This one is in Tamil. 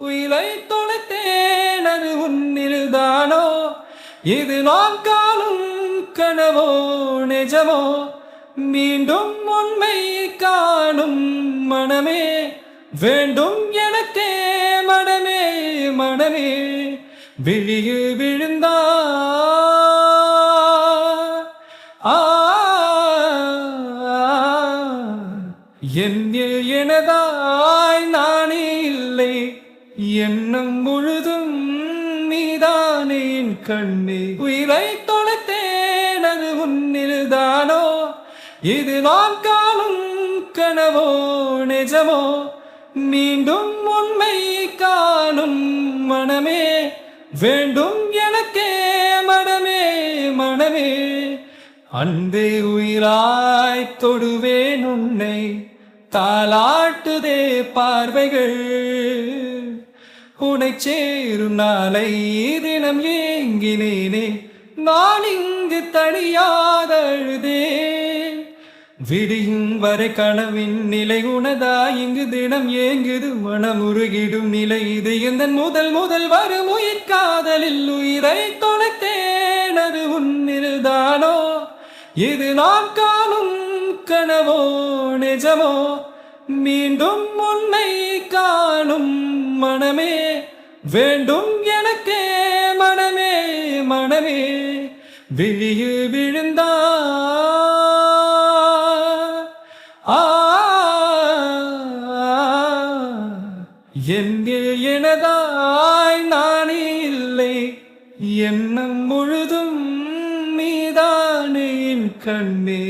உயிரை தொலைத்தேன் அது உன்னில்தானோ இது நான் காணும் கனவோ நிஜமோ மீண்டும் உண்மை காணும் மனமே வேண்டும் எனக்கே மனமே மனமே விழியு விழுந்தா என்னில் எனதாய் நானே இல்லை எண்ணம் முழுதும் நீதானே என் கண்ணே உயிரை தொலைத்தேன் அது உன்னில்தானோ இது நான் காணும் கனவோ நிஜமோ மீண்டும் உண்மை காணும் மனமே வேண்டும் எனக்கே மனமே மனமே அன்பே உயிராய் தொடுவேன் உன்னை தாலாட்டுதே பார்வைகள் உனை சேரும் நாளை தினம் ஏங்கினேனே நான் இங்கு தனியாத அழுதே விடியும் வரை கனவின் நிலை உனதா இங்கு தினம் ஏங்குது மனமுருகிடும் நிலை இது இந்த முதல் முதல் வரும் உயிர் காதலில் உயிரை தொலைத்தேன் அது உன்னில்தானோ இது நான் காணும் கனவோ நிஜமோ மீண்டும் உன்னை காணும் மனமே வேண்டும் எனக்கே மனமே மனமே விழியு விழுந்தா என்னில் எனதாய் நானே இல்லை எண்ணம் முழுதும் நீதானே என் கண்ணே